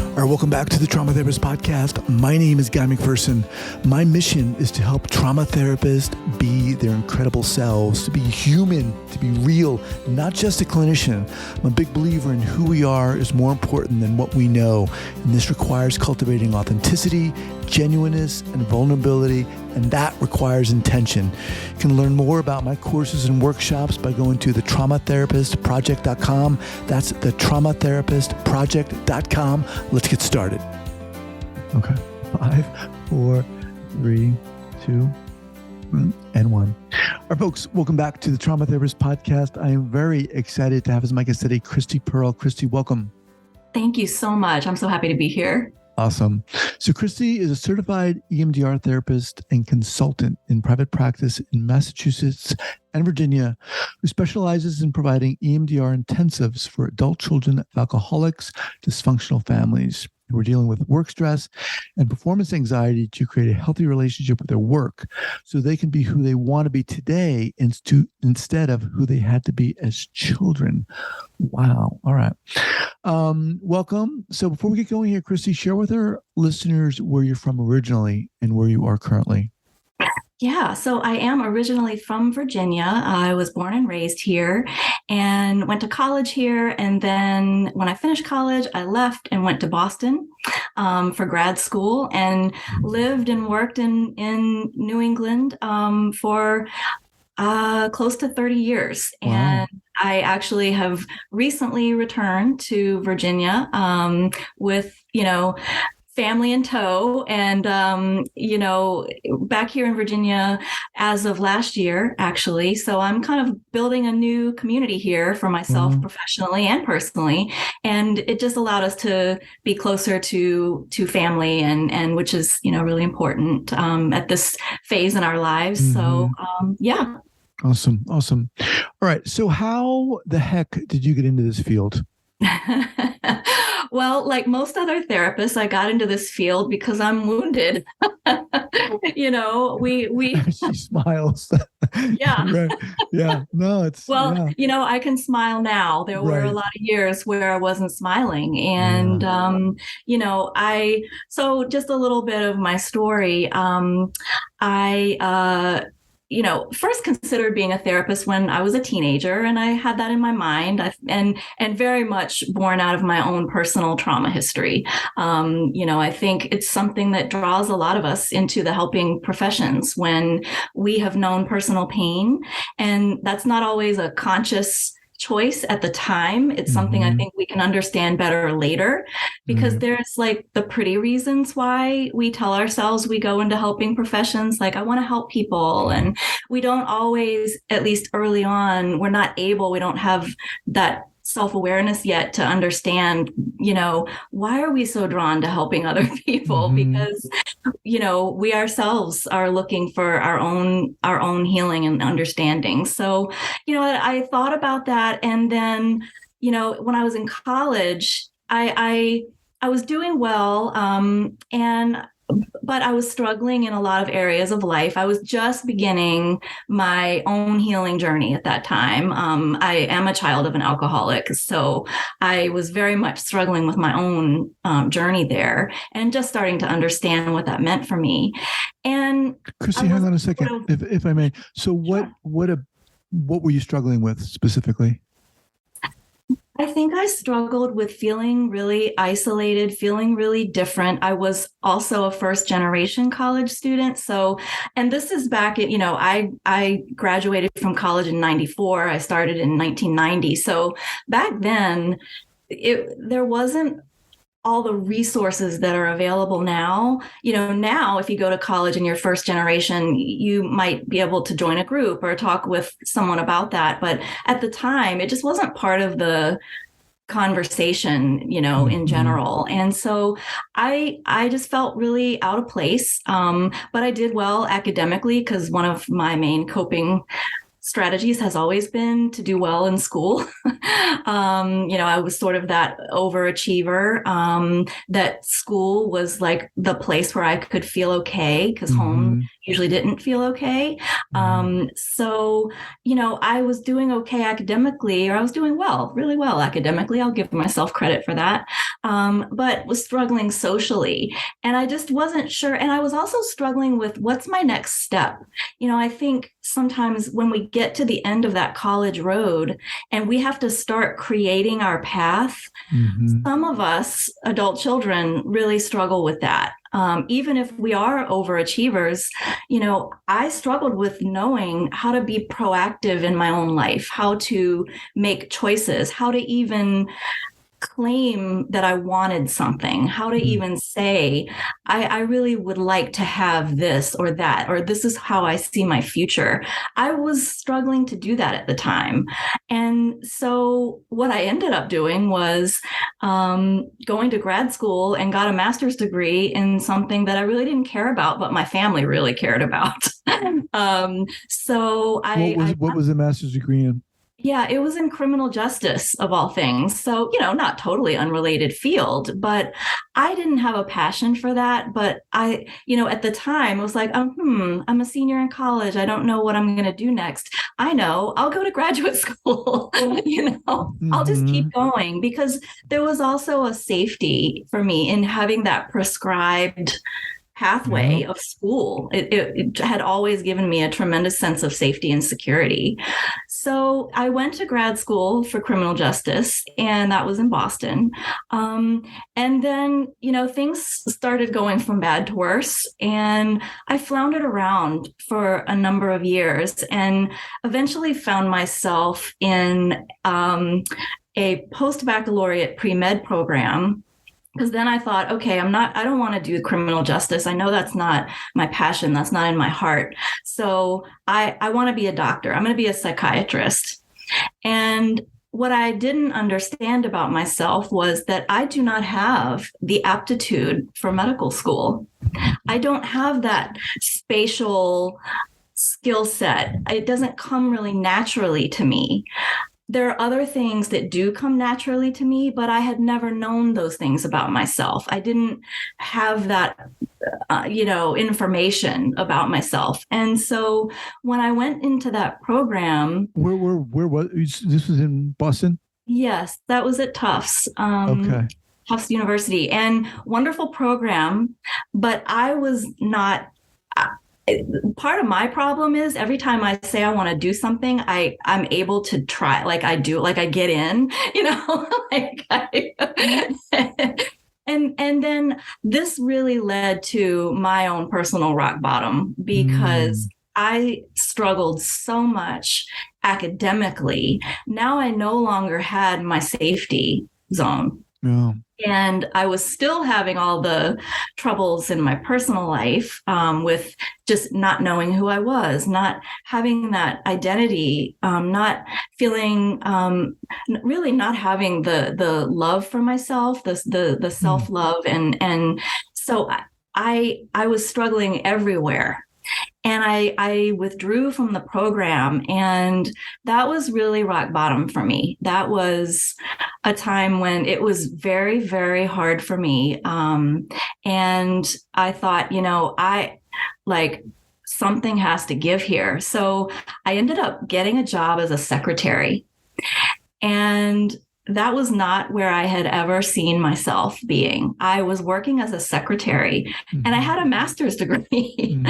All right, welcome back to the Trauma Therapist Podcast. My name is Guy McPherson. My mission is to help trauma therapists be their incredible selves, to be human, to be real, not just a clinician. I'm a big believer in who we are is more important than what we know. And this requires cultivating authenticity, genuineness, and vulnerability, and that requires intention. You can learn more about my courses and workshops by going to thetraumatherapistproject.com. That's thetraumatherapistproject.com. Let's get started. Okay. 5, 4, 3, 2, and 1. All right, folks, welcome back to the Trauma Therapist Podcast. I am very excited to have as my guest today, Christie Pearl. Christie, welcome. Thank you so much. I'm so happy to be here. Awesome. So Christie is a certified EMDR therapist and consultant in private practice in Massachusetts and Virginia, who specializes in providing EMDR intensives for adult children of alcoholics, dysfunctional families who are dealing with work stress and performance anxiety to create a healthy relationship with their work so they can be who they want to be today instead of who they had to be as children. Wow. All right. Welcome. So before we get going here, Christie, share with our listeners where you're from originally and where you are currently. Yeah, so I am originally from Virginia. I was born and raised here and went to college here. And then when I finished college, I left and went to Boston for grad school and lived and worked in New England for close to 30 years. Wow. And I actually have recently returned to Virginia with, family in tow. And, back here in Virginia as of last year, actually. So I'm kind of building a new community here for myself professionally and personally. And it just allowed us to be closer to family and which is, really important at this phase in our lives. Mm-hmm. So, yeah. Awesome. All right. So how the heck did you get into this field? Well, like most other therapists, I got into this field because I'm wounded. She smiles. Yeah. Right. Yeah. No, it's well, yeah. I can smile now. There were a lot of years where I wasn't smiling. And, so just a little bit of my story. First considered being a therapist when I was a teenager, and I had that in my mind, and very much born out of my own personal trauma history. I think it's something that draws a lot of us into the helping professions when we have known personal pain, and that's not always a conscious choice at the time. It's something I think we can understand better later, because there's like the pretty reasons why we tell ourselves we go into helping professions, like I want to help people. And we don't always, at least early on, we don't have that self-awareness yet to understand, why are we so drawn to helping other people? Because, we ourselves are looking for our own healing and understanding. So, I thought about that. And then, when I was in college, I was doing well. But I was struggling in a lot of areas of life. I was just beginning my own healing journey at that time. I am a child of an alcoholic, so I was very much struggling with my own journey there and just starting to understand what that meant for me. And Christie, hang on a second, if I may. So what were you struggling with specifically? I think I struggled with feeling really isolated, feeling really different. I was also a first generation college student. So, and this is back at, I graduated from college in 94. I started in 1990. So back then there wasn't all the resources that are available now. Now if you go to college and you're first generation, you might be able to join a group or talk with someone about that. But at the time, it just wasn't part of the conversation, in general. And so I just felt really out of place. But I did well academically because one of my main coping strategies has always been to do well in school. I was sort of that overachiever, that school was like the place where I could feel okay because home usually didn't feel okay. So, I was doing okay academically, or I was doing well, really well academically. I'll give myself credit for that. But was struggling socially. And I just wasn't sure. And I was also struggling with what's my next step. I think sometimes when we get to the end of that college road and we have to start creating our path, some of us adult children really struggle with that. Even if we are overachievers, I struggled with knowing how to be proactive in my own life, how to make choices, how to even claim that I wanted something, how to even say, I really would like to have this or that, or this is how I see my future. I was struggling to do that at the time. And so what I ended up doing was going to grad school and got a master's degree in something that I really didn't care about, but my family really cared about. What was the master's degree in? Yeah, it was in criminal justice, of all things. So, not totally unrelated field, but I didn't have a passion for that. But at the time, I was like, I'm a senior in college. I don't know what I'm going to do next. I know I'll go to graduate school. I'll just keep going, because there was also a safety for me in having that prescribed pathway of school. It had always given me a tremendous sense of safety and security. So I went to grad school for criminal justice, and that was in Boston. And then, things started going from bad to worse, and I floundered around for a number of years and eventually found myself in a post-baccalaureate pre-med program. Because then I thought, okay, I don't want to do criminal justice. I know that's not my passion. That's not in my heart. So I want to be a doctor. I'm going to be a psychiatrist. And what I didn't understand about myself was that I do not have the aptitude for medical school. I don't have that spatial skill set. It doesn't come really naturally to me. There are other things that do come naturally to me, but I had never known those things about myself. I didn't have that, information about myself. And so when I went into that program, where was this? Was in Boston? Yes, that was at Tufts. Okay. Tufts University, and wonderful program, but I was not. Part of my problem is every time I say I want to do something, I'm able to try, like I get in, and then this really led to my own personal rock bottom, because I struggled so much academically. Now I no longer had my safety zone. Yeah. And I was still having all the troubles in my personal life, with just not knowing who I was, not having that identity, not feeling, really not having the love for myself, the self-love. And so I was struggling everywhere. And I withdrew from the program, and that was really rock bottom for me. That was a time when it was very, very hard for me. And I thought, something has to give here. So I ended up getting a job as a secretary. And that was not where I had ever seen myself being. I was working as a secretary, and I had a master's degree,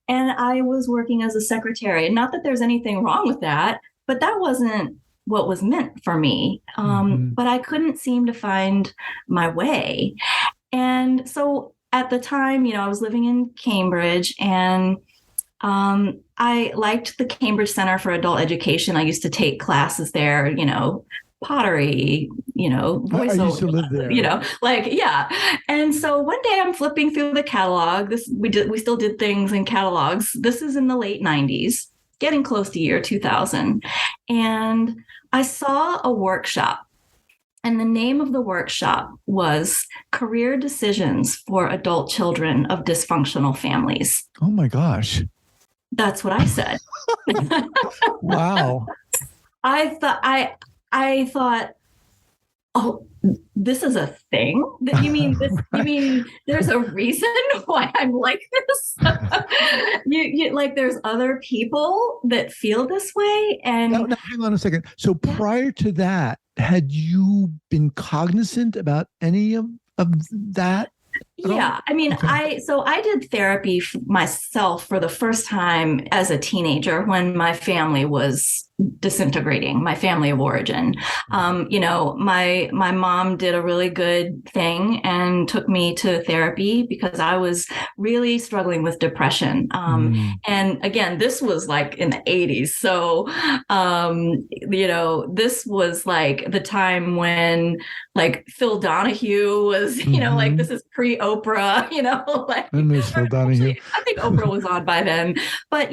and I was working as a secretary. Not that there's anything wrong with that, but that wasn't what was meant for me. But I couldn't seem to find my way. And so at the time, I was living in Cambridge, and I liked the Cambridge Center for Adult Education. I used to take classes there, pottery, voiceover, I used to live there. Yeah. And so one day I'm flipping through the catalog. We still did things in catalogs. This is in the late 90s, getting close to year 2000. And I saw a workshop, and the name of the workshop was Career Decisions for Adult Children of Dysfunctional Families. Oh my gosh. That's what I said. Wow. I thought, oh, this is a thing? You mean this? You mean there's a reason why I'm like this? you like there's other people that feel this way, and Now, hang on a second. So prior to that, had you been cognizant about any of that? Yeah, I mean, okay. I did therapy myself for the first time as a teenager when my family was disintegrating, my family of origin. My mom did a really good thing and took me to therapy because I was really struggling with depression. And again, this was like in the 80s. So, this was like the time when like Phil Donahue was, like this is pre-Oprah, like I miss Phil Donahue. actually, I think Oprah was on by then. But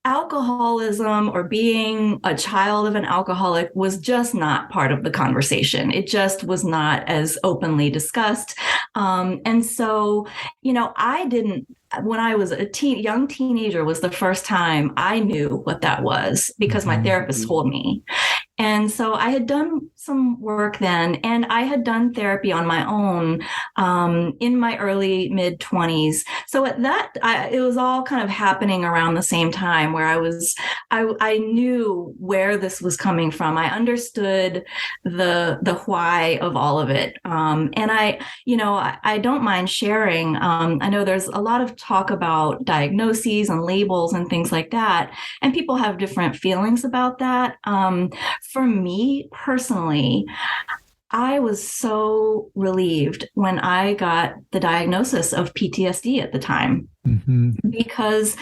alcoholism or being a child of an alcoholic was just not part of the conversation. It just was not as openly discussed. And so, I didn't, when I was a young teenager was the first time I knew what that was because my therapist told me. And so I had done some work then, and I had done therapy on my own in my early mid 20s. So at that, it was all kind of happening around the same time where I knew where this was coming from. I understood the why of all of it, and I don't mind sharing. I know there's a lot of talk about diagnoses and labels and things like that, and people have different feelings about that. For me personally, I was so relieved when I got the diagnosis of PTSD at the time because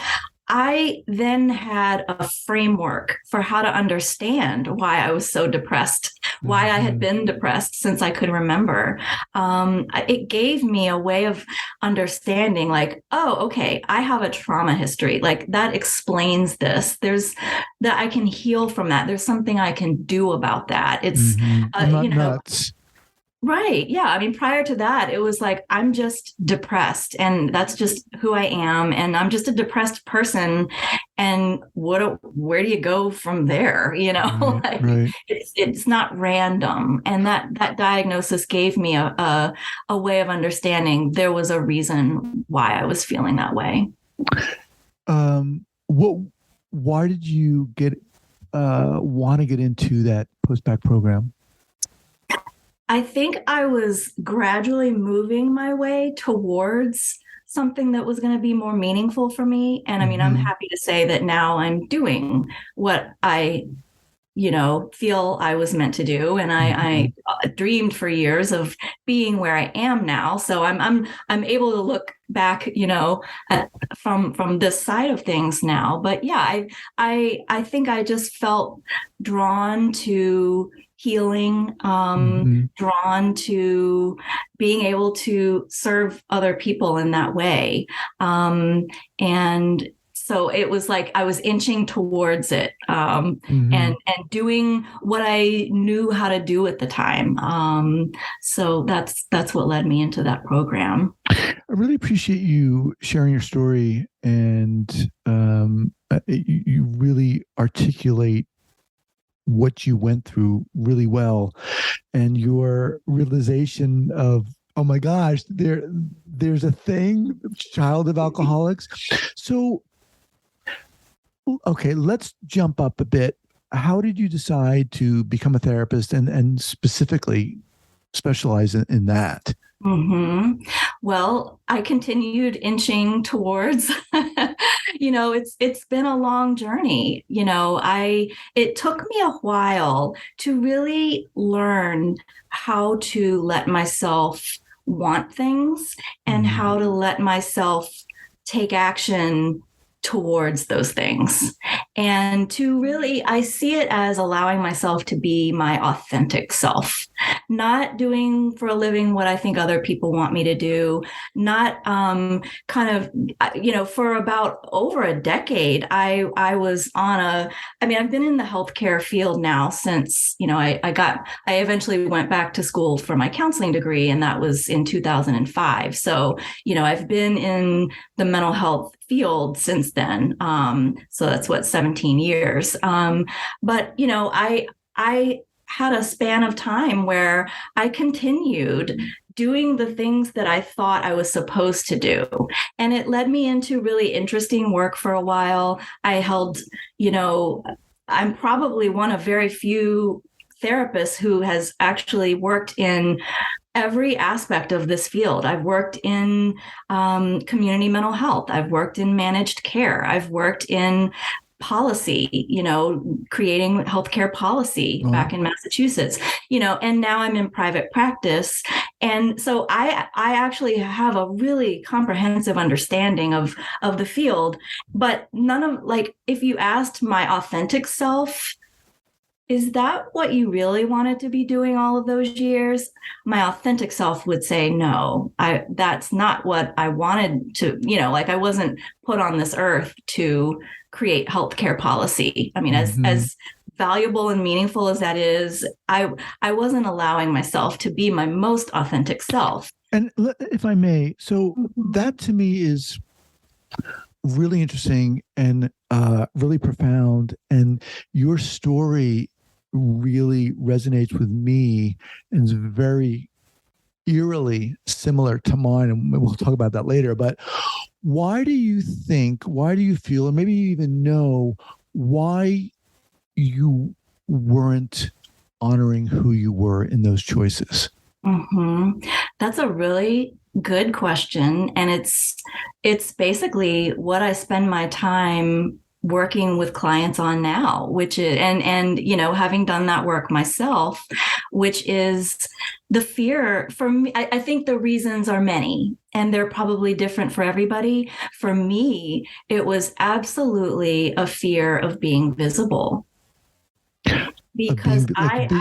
I then had a framework for how to understand why I was so depressed, why I had been depressed since I could remember. It gave me a way of understanding like, oh, okay, I have a trauma history. Like that explains this. There's that I can heal from that. There's something I can do about that. It's, I'm not nuts. Right. Yeah. I mean, prior to that, it was like, I'm just depressed and that's just who I am. And I'm just a depressed person. And where do you go from there? Right. It's not random. And that diagnosis gave me a way of understanding there was a reason why I was feeling that way. Why did you want to get into that post-bac program? I think I was gradually moving my way towards something that was going to be more meaningful for me. And I mean, I'm happy to say that now I'm doing what I, feel I was meant to do. And I dreamed for years of being where I am now. So I'm able to look back, from this side of things now. But yeah, I think I just felt drawn to healing, drawn to being able to serve other people in that way. And so it was like I was inching towards it and doing what I knew how to do at the time. So that's what led me into that program. I really appreciate you sharing your story, and you really articulate what you went through really well, and your realization of, oh my gosh, there's a thing, child of alcoholics. So, okay, let's jump up a bit. How did you decide to become a therapist and specifically specialize in that? Well, I continued inching towards, it's been a long journey. It took me a while to really learn how to let myself want things and how to let myself take action towards those things. And to really, I see it as allowing myself to be my authentic self, not doing for a living what I think other people want me to do, not for about over a decade, I was I've been in the healthcare field now since, I eventually went back to school for my counseling degree, and that was in 2005. So, I've been in the mental health field since then. So that's what, 17 years. But, I had a span of time where I continued doing the things that I thought I was supposed to do. And it led me into really interesting work for a while. I held, I'm probably one of very few therapists who has actually worked in every aspect of this field. I've worked in community mental health. I've worked in managed care. I've worked in policy, creating healthcare policy back in Massachusetts, and now I'm in private practice. And so I actually have a really comprehensive understanding of the field, but none of, like, if you asked my authentic self, is that what you really wanted to be doing all of those years? My authentic self would say, no, that's not what I wanted to, I wasn't put on this earth to create healthcare policy. I mean, as valuable and meaningful as that is, I wasn't allowing myself to be my most authentic self. And if I may, so that to me is really interesting and really profound. And your story really resonates with me and is very eerily similar to mine. And we'll talk about that later. But why do you feel, and maybe you even know why you weren't honoring who you were in those choices? That's a really good question. And it's basically what I spend my time working with clients on now, which is, and having done that work myself, which is the fear for me. I think the reasons are many, and they're probably different for everybody. For me, it was absolutely a fear of being visible. Because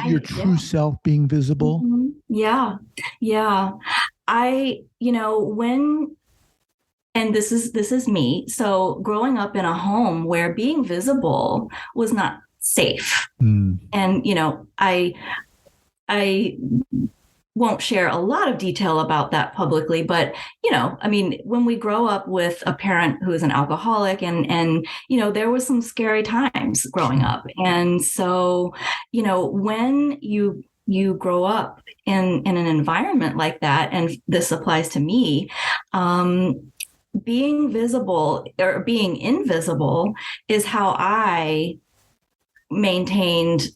your true self being visible. Yeah. And this is me. So growing up in a home where being visible was not safe. And, I won't share a lot of detail about that publicly, but, when we grow up with a parent who is an alcoholic and there was some scary times growing up. And so, when you grow up in an environment like that, and this applies to me, being visible or being invisible is how I maintained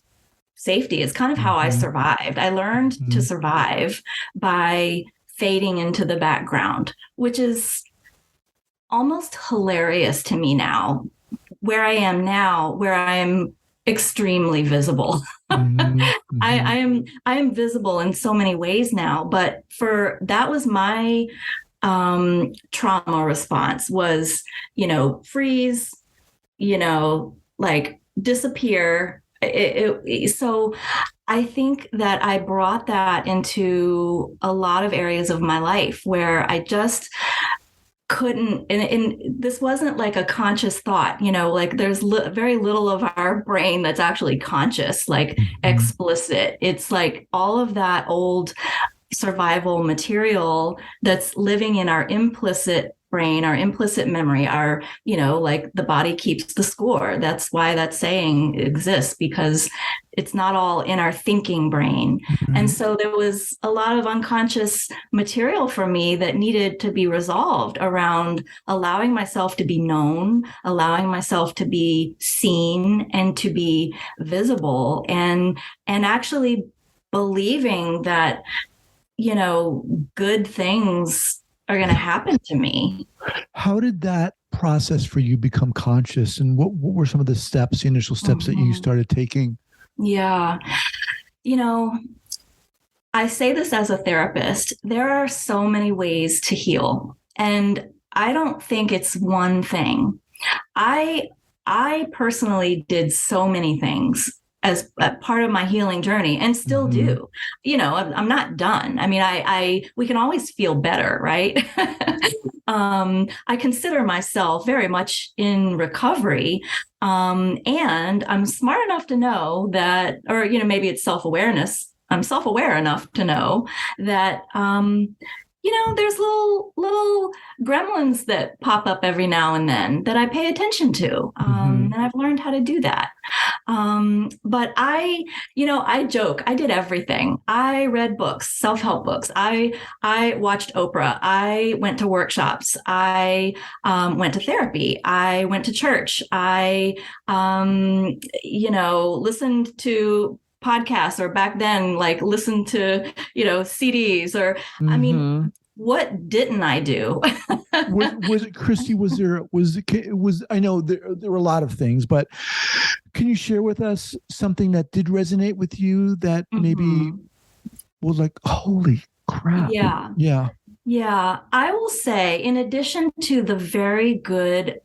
safety. It's kind of how I survived. I learned to survive by fading into the background, which is almost hilarious to me now, where I am now, where I am extremely visible. I am visible in so many ways now, but that was my trauma response was, freeze, like disappear. So I think that I brought that into a lot of areas of my life where I just couldn't, and this wasn't like a conscious thought, like there's very little of our brain that's actually conscious, like explicit. It's like all of that old survival material that's living in our implicit brain, our implicit memory, our, like the body keeps the score. That's why that saying exists, because it's not all in our thinking brain. And so there was a lot of unconscious material for me that needed to be resolved around allowing myself to be known, allowing myself to be seen and to be visible, and actually believing that, good things are going to happen to me. How did that process for you become conscious, and what were some of the steps, the initial steps that you started taking? Yeah. I say this as a therapist, there are so many ways to heal, and I don't think it's one thing. I personally did so many thing as a part of my healing journey, and still do. I'm not done. I mean, we can always feel better, right? I consider myself very much in recovery. And I'm smart enough to know that, or, maybe it's self-awareness. I'm self-aware enough to know that, there's little gremlins that pop up every now and then that I pay attention to. And I've learned how to do that. But I joke, I did everything. I read books, self-help books. I watched Oprah. I went to workshops. I went to therapy. I went to church. I, listened to podcasts, or back then, like listen to, CDs, or, I mean, what didn't I do? was it, Christie, I know there were a lot of things, but can you share with us something that did resonate with you that maybe was like, holy crap? Yeah. I will say, in addition to the very good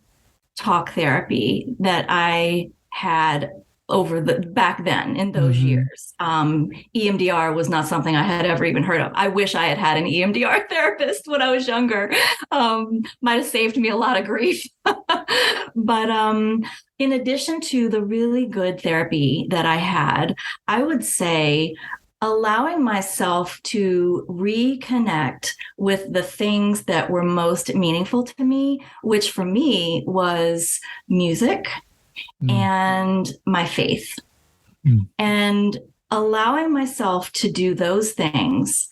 talk therapy that I had back then in those years, EMDR was not something I had ever even heard of. I wish I had had an EMDR therapist when I was younger. Might have saved me a lot of grief. But in addition to the really good therapy that I had, I would say allowing myself to reconnect with the things that were most meaningful to me, which for me was music and my faith. And allowing myself to do those things,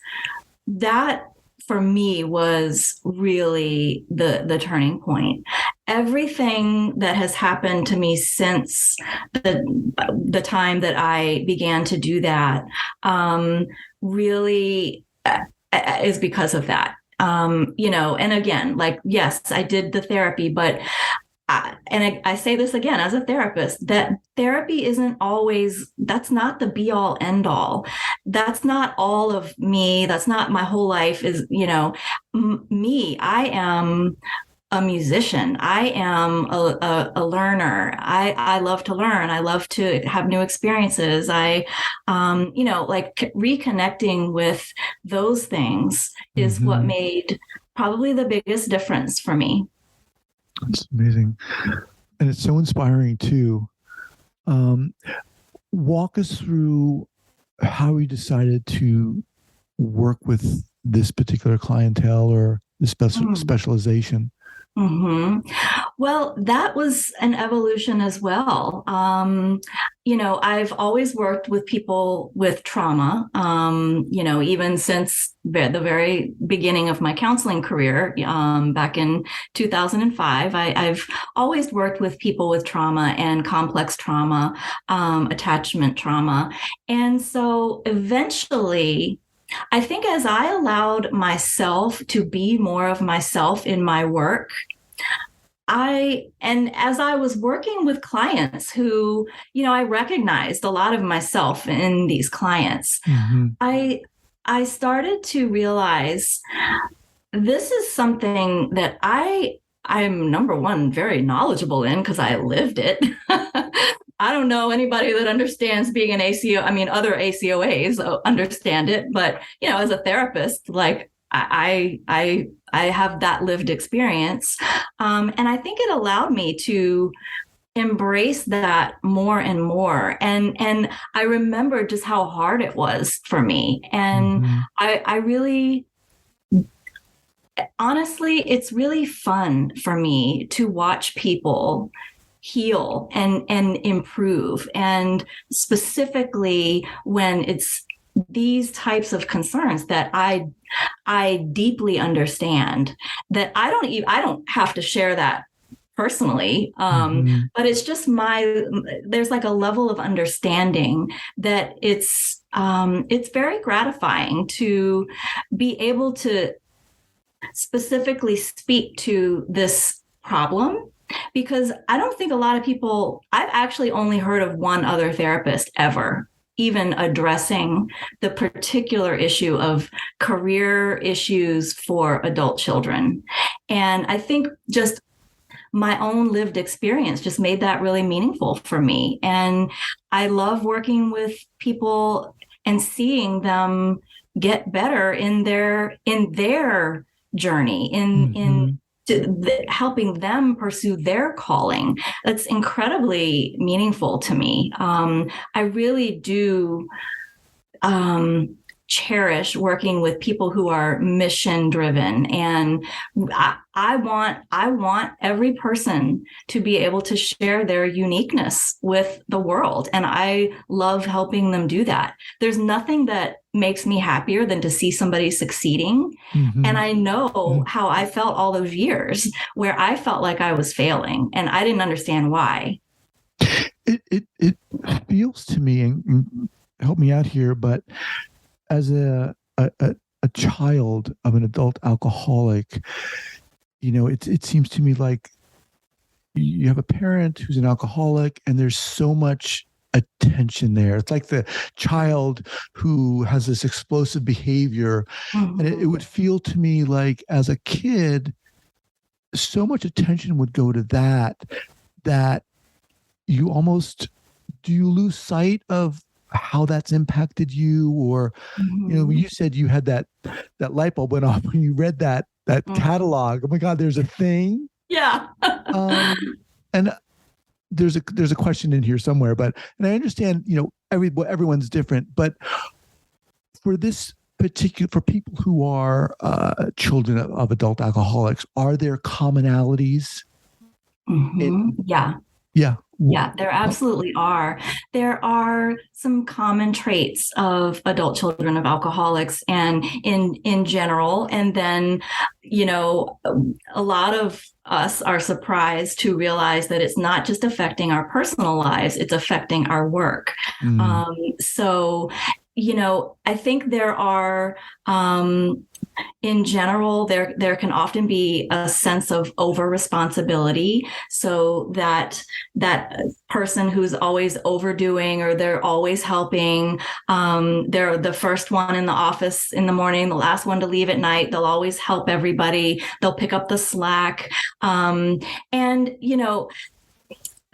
that for me was really the turning point. Everything that has happened to me since the time that I began to do that really is because of that. And again, like, yes, I did the therapy, but I say this again as a therapist, that therapy isn't always, that's not the be all end all. That's not all of me. That's not my whole life is, me. I am a musician. I am a learner. I love to learn. I love to have new experiences. Like reconnecting with those things is what made probably the biggest difference for me. It's amazing. And it's so inspiring too. Walk us through how you decided to work with this particular clientele or the specialization. Well, that was an evolution as well. I've always worked with people with trauma, even since the very beginning of my counseling career, back in 2005. I've always worked with people with trauma and complex trauma, attachment trauma. And so eventually, I think as I allowed myself to be more of myself in my work, and as I was working with clients who, I recognized a lot of myself in these clients, I started to realize this is something that I'm number one, very knowledgeable in because I lived it. I don't know anybody that understands being an ACO. I mean, other ACOAs understand it, but as a therapist, like I have that lived experience, and I think it allowed me to embrace that more and more. And I remember just how hard it was for me, and I really. Honestly, it's really fun for me to watch people heal and improve. And specifically when it's these types of concerns that I deeply understand, that I don't have to share that personally. But it's just there's like a level of understanding that it's very gratifying to be able to specifically speak to this problem, because I don't think a lot of people, I've actually only heard of one other therapist ever even addressing the particular issue of career issues for adult children. And I think just my own lived experience just made that really meaningful for me. And I love working with people and seeing them get better in their journey, in helping them pursue their calling. That's incredibly meaningful to me. I really do cherish working with people who are mission driven. And I want every person to be able to share their uniqueness with the world. And I love helping them do that. There's nothing that makes me happier than to see somebody succeeding. Mm-hmm. And I know how I felt all those years where I felt like I was failing and I didn't understand why. It feels to me, and help me out here, but as a child of an adult alcoholic, it seems to me like you have a parent who's an alcoholic and there's so much attention there. It's like the child who has this explosive behavior. Mm-hmm. And it would feel to me like as a kid, so much attention would go to that you almost, do you lose sight of how that's impacted you? Or, when you said you had that light bulb went off when you read that catalog. Oh my God, there's a thing. Yeah. And there's a question in here somewhere, and I understand, everyone's different, but for people who are children of adult alcoholics, are there commonalities? Mm-hmm. Yeah, there absolutely are. There are some common traits of adult children of alcoholics and in general. And then, a lot of us are surprised to realize that it's not just affecting our personal lives, it's affecting our work. So, I think there are, in general, there can often be a sense of over responsibility. So that person who's always overdoing, or they're always helping, they're the first one in the office in the morning, the last one to leave at night. They'll always help everybody. They'll pick up the slack.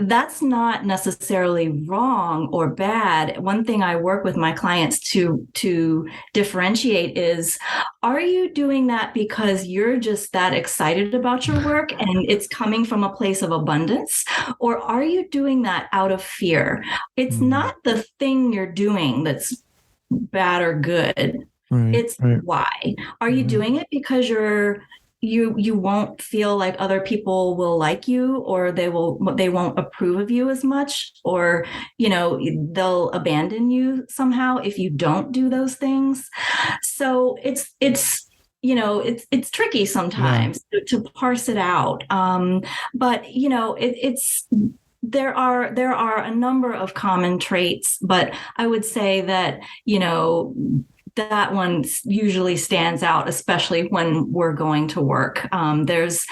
That's not necessarily wrong or bad. One thing I work with my clients to differentiate is, are you doing that because you're just that excited about your work and it's coming from a place of abundance? Or are you doing that out of fear? It's not the thing you're doing that's bad or good. It's why. Are you doing it because you won't feel like other people will like you, or they won't approve of you as much, or they'll abandon you somehow if you don't do those things? So it's tricky sometimes to parse it out. But there are a number of common traits, but I would say that that one usually stands out, especially when we're going to work. There's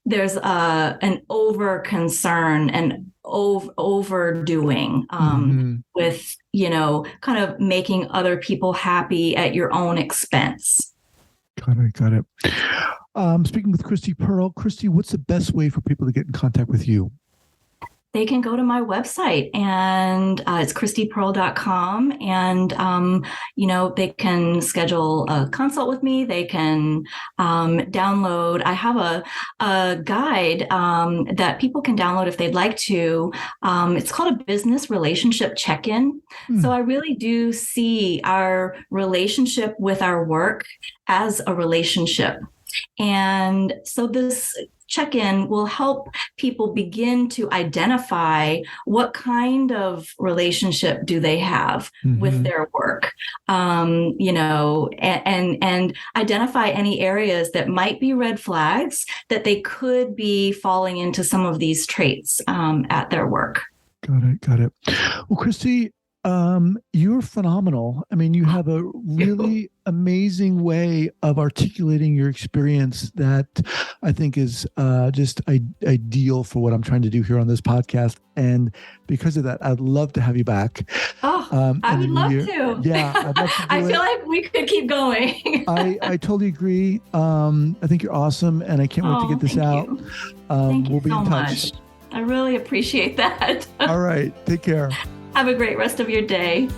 an over concern and overdoing with kind of making other people happy at your own expense. Got it. Speaking with Christie Pearl. Christie, what's the best way for people to get in contact with you? They can go to my website, and it's ChristiePearl.com, and they can schedule a consult with me. They can download. I have a guide that people can download if they'd like to. It's called a business relationship check-in. So I really do see our relationship with our work as a relationship. And so this check-in will help people begin to identify what kind of relationship do they have with their work, and identify any areas that might be red flags that they could be falling into some of these traits at their work. Got it. Well, Christie, you're phenomenal. I mean, you have a really amazing way of articulating your experience that I think is just ideal for what I'm trying to do here on this podcast. And because of that, I'd love to have you back. Oh, I would love to. Yeah, I'd love to I feel like we could keep going. I totally agree. I think you're awesome, and I can't wait to get this out. Thank you we'll be so in touch. Much. I really appreciate that. All right. Take care. Have a great rest of your day.